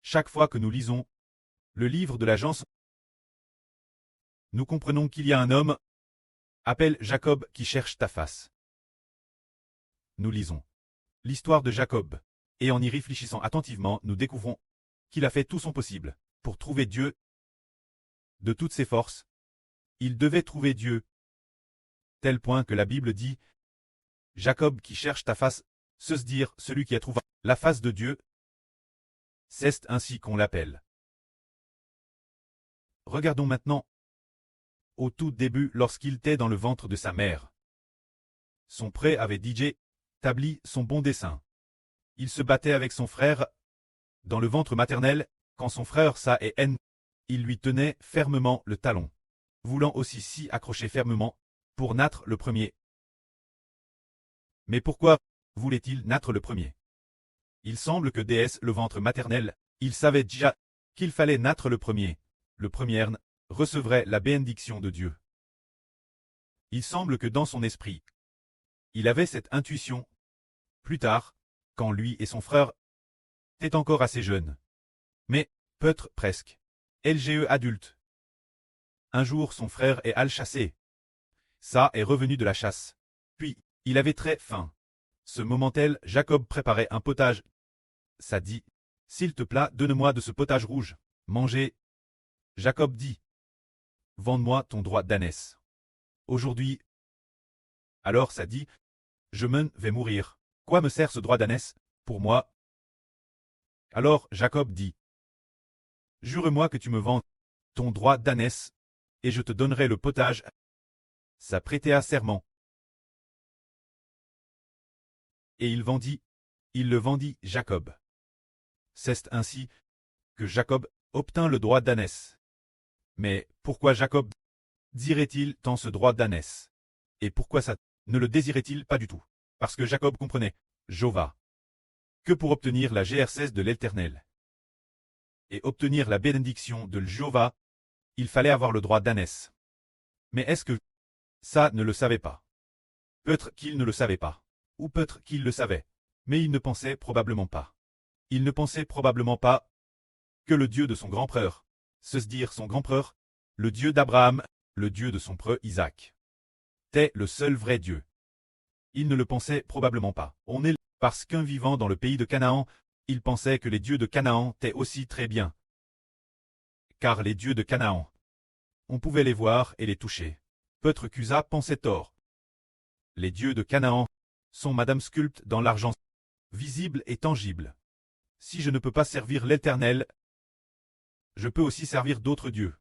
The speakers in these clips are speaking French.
Chaque fois que nous lisons le livre de l'Agence, nous comprenons qu'il y a un homme, appelé Jacob, qui cherche ta face. Nous lisons l'histoire de Jacob, et en y réfléchissant attentivement, nous découvrons qu'il a fait tout son possible pour trouver Dieu de toutes ses forces. Il devait trouver Dieu, tel point que la Bible dit « Jacob qui cherche ta face », se dire celui qui a trouvé la face de Dieu. C'est ainsi qu'on l'appelle. Regardons maintenant au tout début lorsqu'il était dans le ventre de sa mère. Son pré avait déjà établi son bon dessein. Il se battait avec son frère dans le ventre maternel, quand son frère Sa et N, il lui tenait fermement le talon, voulant aussi s'y accrocher fermement pour naître le premier. Mais pourquoi voulait-il naître le premier? Il semble que dès le ventre maternel, il savait déjà qu'il fallait naître le premier recevrait la bénédiction de Dieu. Il semble que dans son esprit, il avait cette intuition. Plus tard, quand lui et son frère étaient encore assez jeunes, mais peut-être presque, LGE adulte. Un jour son frère est allé chasser. Ça est revenu de la chasse. Puis, il avait très faim. Ce moment-là, Jacob préparait un potage. Ça dit, « S'il te plaît, donne-moi de ce potage rouge. Manger. » Jacob dit, « Vends-moi ton droit d'ânesse. Aujourd'hui. » Alors ça dit, « Je m'en vais mourir. Quoi me sert ce droit d'ânesse pour moi ?» Alors Jacob dit, « Jure-moi que tu me vends ton droit d'ânesse, et je te donnerai le potage. » Ça prêtait à serment. Et il le vendit Jacob. C'est ainsi que Jacob obtint le droit d'ânesse. Mais pourquoi Jacob dirait-il tant ce droit d'ânesse? Et pourquoi ça ne le désirait-il pas du tout? Parce que Jacob comprenait, Jéhovah, que pour obtenir la GR16 de l'Éternel et obtenir la bénédiction de Jéhovah, il fallait avoir le droit d'ânesse. Mais est-ce que ça ne le savait pas? Peut-être qu'il ne le savait pas, ou peut-être qu'il le savait, mais il ne pensait probablement pas. Il ne pensait probablement pas que le Dieu de son grand-père, se dire son grand-père, le Dieu d'Abraham, le Dieu de son preux Isaac, était le seul vrai Dieu. Il ne le pensait probablement pas. On est parce qu'un vivant dans le pays de Canaan, il pensait que les dieux de Canaan étaient aussi très bien. Car les dieux de Canaan, on pouvait les voir et les toucher. Peut-être qu'Usa pensait tort. Les dieux de Canaan sont madame sculptes dans l'argent, visible et tangible. Si je ne peux pas servir l'Éternel, je peux aussi servir d'autres dieux.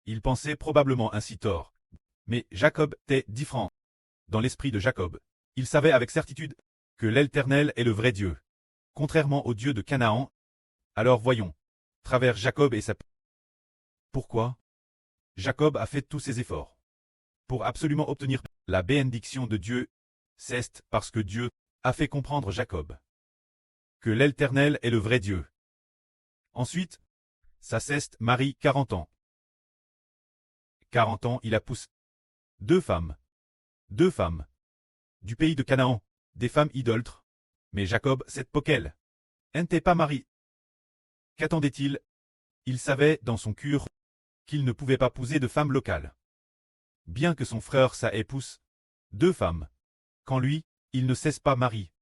Il pensait probablement ainsi tort. Mais Jacob était différent. Dans l'esprit de Jacob, il savait avec certitude que l'Éternel est le vrai Dieu, contrairement au Dieu de Canaan. Alors voyons, travers Jacob et sa... Pourquoi Jacob a fait tous ses efforts pour absolument obtenir la bénédiction de Dieu. C'est parce que Dieu a fait comprendre Jacob que l'Éternel est le vrai Dieu. Ensuite, sa ceste Marie 40 ans. 40 ans il a poussé deux femmes, du pays de Canaan, des femmes idolâtres. Mais Jacob, cette poquelle, n'était pas marié. Qu'attendait-il? Il savait dans son cœur qu'il ne pouvait pas épouser de femmes locales. Bien que son frère sa épouse, deux femmes, quand lui, il ne cesse pas marié.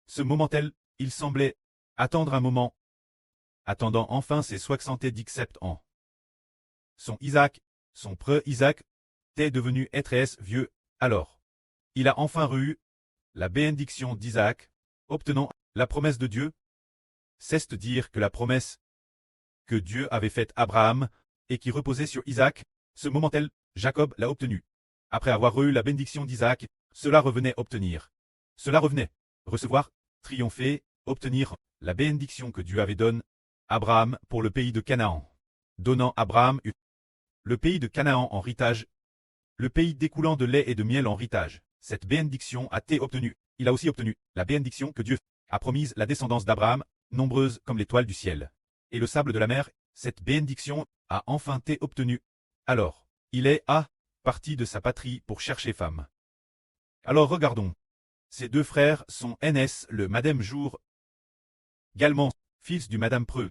Ce moment-là, il semblait attendre un moment, attendant enfin ses 77 ans. Son Isaac, son preux Isaac, était devenu très vieux, alors. Il a enfin reçu la bénédiction d'Isaac, obtenant la promesse de Dieu. C'est dire que la promesse que Dieu avait faite à Abraham et qui reposait sur Isaac, ce moment-là, Jacob l'a obtenue. Après avoir reçu la bénédiction d'Isaac, cela revenait recevoir, triompher, obtenir la bénédiction que Dieu avait donnée à Abraham pour le pays de Canaan, donnant à Abraham le pays de Canaan en héritage, le pays découlant de lait et de miel en héritage. Cette bénédiction a été obtenue. Il a aussi obtenu la bénédiction que Dieu a promise la descendance d'Abraham, nombreuse comme l'étoile du ciel et le sable de la mer. Cette bénédiction a enfin été obtenue. Alors, il est parti de sa patrie pour chercher femme. Alors regardons. Ses deux frères sont NS le Madame Jour, également fils du Madame Preux.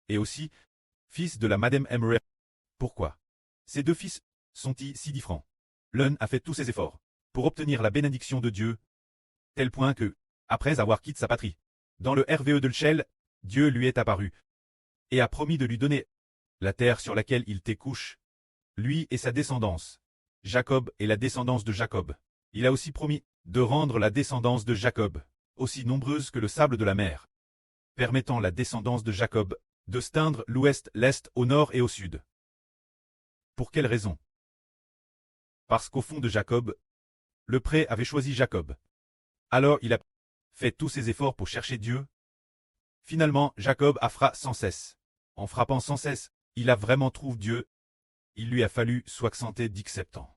et aussi fils de la Madame Emre. Pourquoi ces deux fils sont-ils si différents? L'un a fait tous ses efforts pour obtenir la bénédiction de Dieu, tel point que, après avoir quitté sa patrie, dans le RVE de l'Shell, Dieu lui est apparu et a promis de lui donner la terre sur laquelle il couche, lui et sa descendance, Jacob et la descendance de Jacob. Il a aussi promis de rendre la descendance de Jacob aussi nombreuse que le sable de la mer, permettant la descendance de Jacob de s'étendre l'ouest, l'est, au nord et au sud. Pour quelle raison? Parce qu'au fond de Jacob, le pré avait choisi Jacob. Alors il a fait tous ses efforts pour chercher Dieu. Finalement, Jacob a frappé sans cesse. En frappant sans cesse, il a vraiment trouvé Dieu. Il lui a fallu 70 ans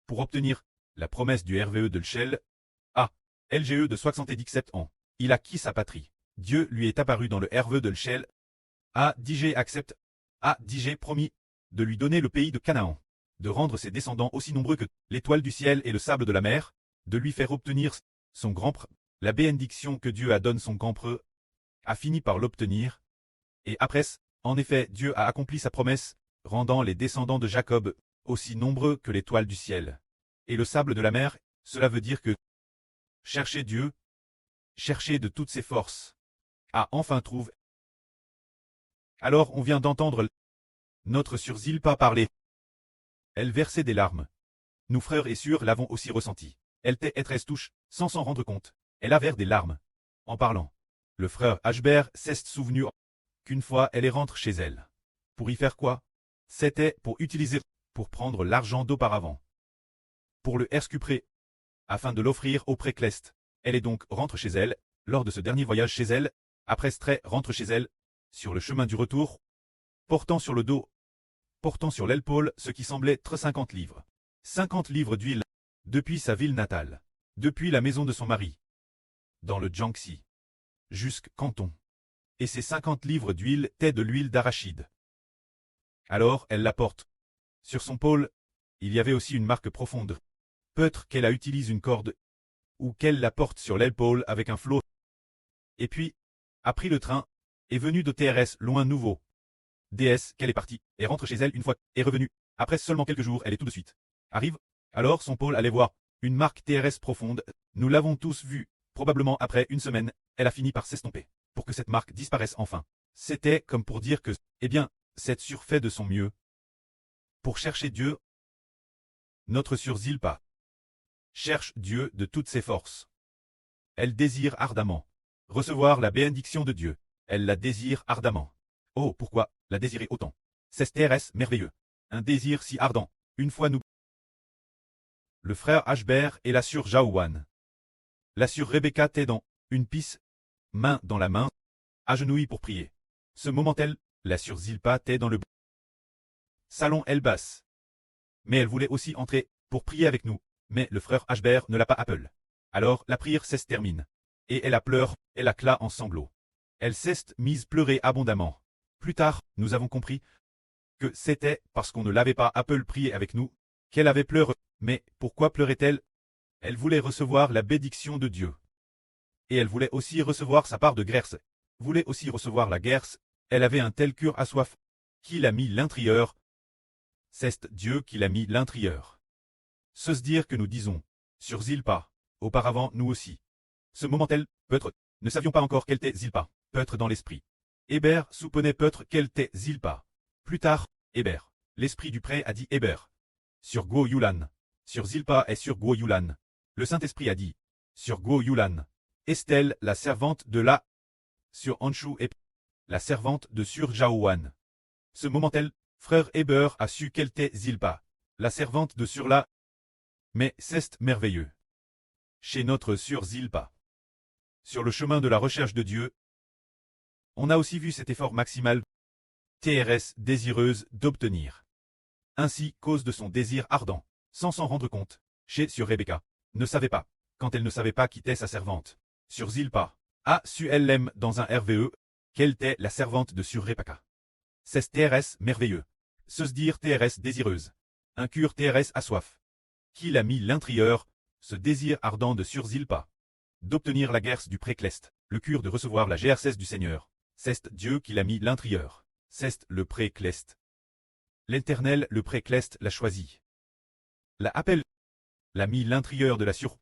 pour obtenir la promesse du RVE de l'Shell. LGE de 77 ans. Il a quitté sa patrie. Dieu lui est apparu dans le RVE de l'Shell. DJ accepte. DJ promis de lui donner le pays de Canaan, de rendre ses descendants aussi nombreux que l'étoile du ciel et le sable de la mer, de lui faire obtenir son grand preux. La bénédiction que Dieu a donné son grand preux a fini par l'obtenir. Et après, en effet, Dieu a accompli sa promesse, rendant les descendants de Jacob aussi nombreux que l'étoile du ciel et le sable de la mer. Cela veut dire que chercher Dieu, chercher de toutes ses forces, enfin trouve. Alors on vient d'entendre notre sœur Zilpa parler. Elle versait des larmes. Nous frères et sœurs l'avons aussi ressenti. Elle était touche, sans s'en rendre compte. Elle a versé des larmes. En parlant, le frère Ashbert s'est souvenu qu'une fois elle est rentrée chez elle. Pour y faire quoi? C'était pour utiliser, pour prendre l'argent d'auparavant, pour le récupérer, afin de l'offrir au pré-Clest. Elle est donc rentrée chez elle, lors de ce dernier voyage chez elle, après Stray rentre chez elle, sur le chemin du retour, portant sur le dos, portant sur l'épaule ce qui semblait être 50 livres. 50 livres d'huile, depuis sa ville natale, depuis la maison de son mari, dans le Jiangxi, jusqu'à Canton. Et ces 50 livres d'huile étaient de l'huile d'arachide. Alors elle la porte. Sur son pôle, il y avait aussi une marque profonde. Peut-être qu'elle a utilisé une corde, ou qu'elle la porte sur l'épaule avec un flot. Et puis, a pris le train, est venue de TRS loin nouveau. DS, qu'elle est partie, et rentre chez elle une fois, est revenue. Après seulement quelques jours, elle est tout de suite. Arrive. Alors son pôle allait voir. Une marque TRS profonde, nous l'avons tous vue. Probablement après une semaine, elle a fini par s'estomper. Pour que cette marque disparaisse enfin. C'était comme pour dire que, cette sœur fait de son mieux. Pour chercher Dieu. Notre sœur Zilpa cherche Dieu de toutes ses forces. Elle désire ardemment recevoir la bénédiction de Dieu. Elle la désire ardemment. Oh, pourquoi la désirer autant? C'est TRS merveilleux. Un désir si ardent. Une fois nous. Le frère Ashbert et la sœur Jaouane. La sœur Rebecca était dans une pisse, main dans la main, agenouillée pour prier. Ce moment-elle, la sœur Zilpa était dans le salon elle basse. Mais elle voulait aussi entrer pour prier avec nous. Mais le frère Ashbert ne l'a pas appelé. Alors la prière se termine. Et elle a pleuré, elle a cla en sanglots. Elle s'est mise pleurer abondamment. Plus tard, nous avons compris que c'était parce qu'on ne l'avait pas appelé prier avec nous, qu'elle avait pleuré. Mais pourquoi pleurait-elle? Elle voulait recevoir la bénédiction de Dieu. Et elle voulait aussi recevoir sa part de grâce. Voulait aussi recevoir la grâce. Elle avait un tel cœur à soif qu'il a mis l'intérieur. C'est Dieu qui l'a mis l'intérieur. Se dire que nous disons, sur Zilpa, auparavant nous aussi. Ce moment-elle, peut-être, ne savions pas encore qu'elle était Zilpa, peut-être dans l'esprit. Hébert soutenait peut-être qu'elle était Zilpa. Plus tard, Hébert, l'esprit du pré a dit Hébert. Sur Guo Yulan. Sur Zilpa et sur Guo Yulan. Le Saint-Esprit a dit, sur Guo Yulan. Estelle, la servante de la. Sur Anshu et la servante de Sur Jaouan. Ce moment-elle, frère Hébert a su qu'elle était Zilpa, la servante de Sur la. Mais c'est merveilleux. Chez notre sœur Zilpa. Sur le chemin de la recherche de Dieu, on a aussi vu cet effort maximal, TRS désireuse d'obtenir. Ainsi, cause de son désir ardent, sans s'en rendre compte, chez sur Rebecca, ne savait pas, quand elle ne savait pas qui était sa servante. Sur Zilpa, a su elle l'aime dans un RVE, qu'elle était la servante de sur Rebecca. C'est TRS merveilleux. Se dire TRS désireuse. Un cure TRS à soif. Qu'il a mis l'intérieur, ce désir ardent de sur Zilpa. D'obtenir la grâce du pré-Clest, le cure de recevoir la GRCS du Seigneur. C'est Dieu qui l'a mis l'intérieur. C'est le pré-clest. L'Éternel, le pré-clest, l'a choisi. La appelle. L'a mis l'intérieur de la sur.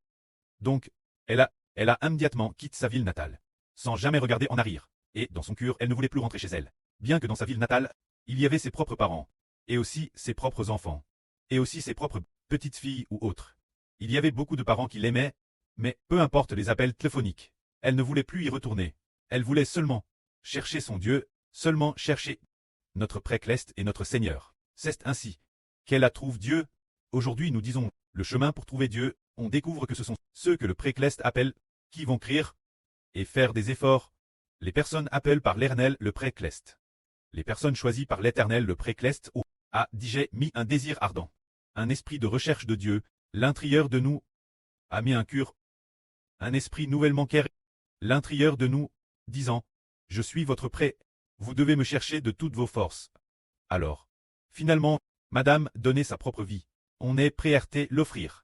Donc, elle a immédiatement quitté sa ville natale. Sans jamais regarder en arrière. Et, dans son cœur, elle ne voulait plus rentrer chez elle. Bien que dans sa ville natale, il y avait ses propres parents. Et aussi ses propres enfants. Et aussi ses propres petites filles ou autres. Il y avait beaucoup de parents qui l'aimaient, mais peu importe les appels téléphoniques. Elle ne voulait plus y retourner. Elle voulait seulement chercher son Dieu, seulement chercher notre pré-clest et notre Seigneur. C'est ainsi qu'elle la trouve Dieu. Aujourd'hui nous disons, le chemin pour trouver Dieu, on découvre que ce sont ceux que le pré-clest appelle, qui vont crier et faire des efforts. Les personnes appellent par l'Éternel le pré-clest. Les personnes choisies par l'Éternel le pré-clest a déjà mis un désir ardent. Un esprit de recherche de Dieu, l'intérieur de nous, a mis un cœur. Un esprit nouvellement créé, l'intérieur de nous, disant, je suis votre pré, vous devez me chercher de toutes vos forces. Alors, finalement, Madame donnait sa propre vie. On est prêt à l'offrir.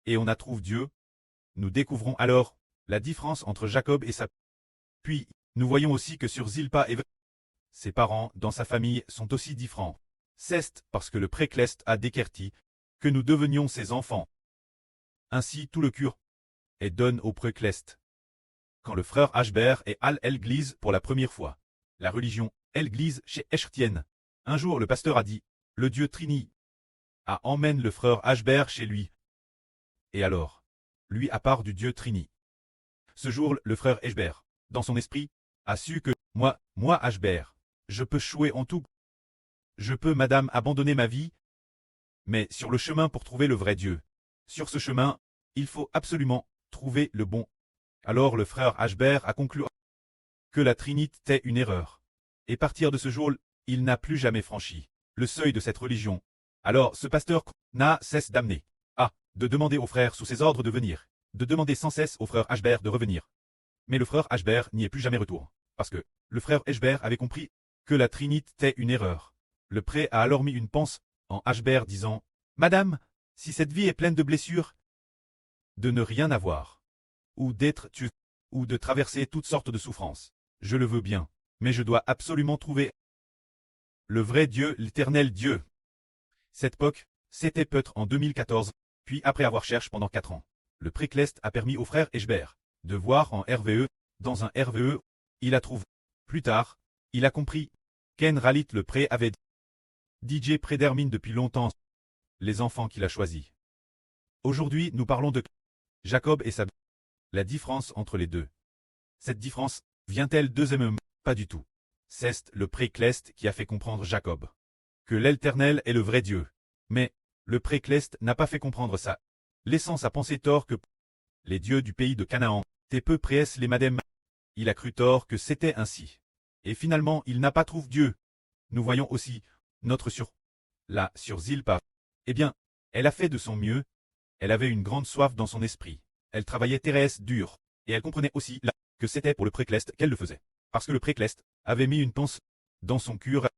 Et on a trouvé Dieu. Nous découvrons alors la différence entre Jacob et sa. Puis, nous voyons aussi que sur Zilpa et ses parents, dans sa famille, sont aussi différents. C'est parce que le pré-clest a déquerti que nous devenions ses enfants. Ainsi tout le cure et donne au pré-clest. Quand le frère Ashbert est à l'église pour la première fois, la religion, l'église chez Eschtienne. Un jour le pasteur a dit, le Dieu Trini emmène le frère Ashbert chez lui. Et alors, lui à part du Dieu Trini. Ce jour le frère Ashbert, dans son esprit, a su que, moi Ashbert, je peux chouer en tout. Je peux madame abandonner ma vie. Mais sur le chemin pour trouver le vrai Dieu, sur ce chemin, il faut absolument trouver le bon. Alors le frère Ashbert a conclu que la Trinité était une erreur. Et partir de ce jour, il n'a plus jamais franchi le seuil de cette religion. Alors ce pasteur n'a cesse d'amener de demander aux frères sous ses ordres de venir, de demander sans cesse au frère Ashbert de revenir. Mais le frère Ashbert n'y est plus jamais retourné, parce que le frère Ashbert avait compris que la Trinité était une erreur. Le pré a alors mis une panse en Ashbert disant, Madame, si cette vie est pleine de blessures, de ne rien avoir, ou d'être tué, ou de traverser toutes sortes de souffrances, je le veux bien, mais je dois absolument trouver le vrai Dieu, l'éternel Dieu. Cette époque, c'était peut-être en 2014, puis après avoir cherché pendant 4 ans, le pré-clest a permis au frère Ashbert de voir en RVE, dans un RVE, il a trouvé. Plus tard, il a compris qu'En Ralit le pré avait DJ prédétermine depuis longtemps les enfants qu'il a choisis. Aujourd'hui, nous parlons de Jacob et sa. La différence entre les deux. Cette différence vient-elle deuxièmement? Pas du tout. C'est le pré-clest qui a fait comprendre Jacob que l'Éternel est le vrai Dieu. Mais le pré-clest n'a pas fait comprendre ça, laissant sa pensée tort que les dieux du pays de Canaan étaient peu près les madem. Il a cru tort que c'était ainsi. Et finalement, il n'a pas trouvé Dieu. Nous voyons aussi notre sur Zilpa. Eh bien, elle a fait de son mieux. Elle avait une grande soif dans son esprit. Elle travaillait Thérèse dur. Et elle comprenait aussi là que c'était pour le pré-clest qu'elle le faisait. Parce que le pré-clest avait mis une panse dans son cœur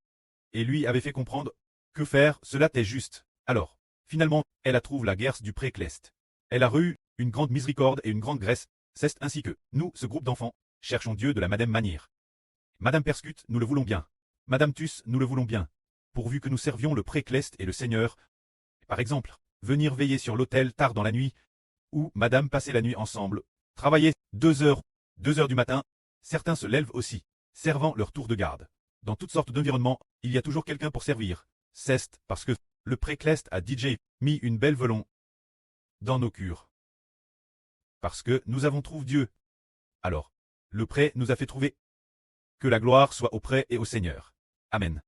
et lui avait fait comprendre que faire cela était juste. Alors, finalement, elle a trouvé la guerre du pré-clest. Elle a reçu une grande miséricorde et une grande grâce. C'est ainsi que, nous, ce groupe d'enfants, cherchons Dieu de la madame manière. Madame Perscute, nous le voulons bien. Madame Tus, nous le voulons bien. Pourvu que nous servions le pré-clest et le Seigneur. Par exemple, venir veiller sur l'autel tard dans la nuit, ou madame passer la nuit ensemble, travailler 2 heures du matin, certains se lèvent aussi, servant leur tour de garde. Dans toutes sortes d'environnements, il y a toujours quelqu'un pour servir. C'est parce que le pré-clest a DJ mis une belle velon dans nos cœurs. Parce que nous avons trouvé Dieu. Alors, le pré nous a fait trouver. Que la gloire soit au pré et au Seigneur. Amen.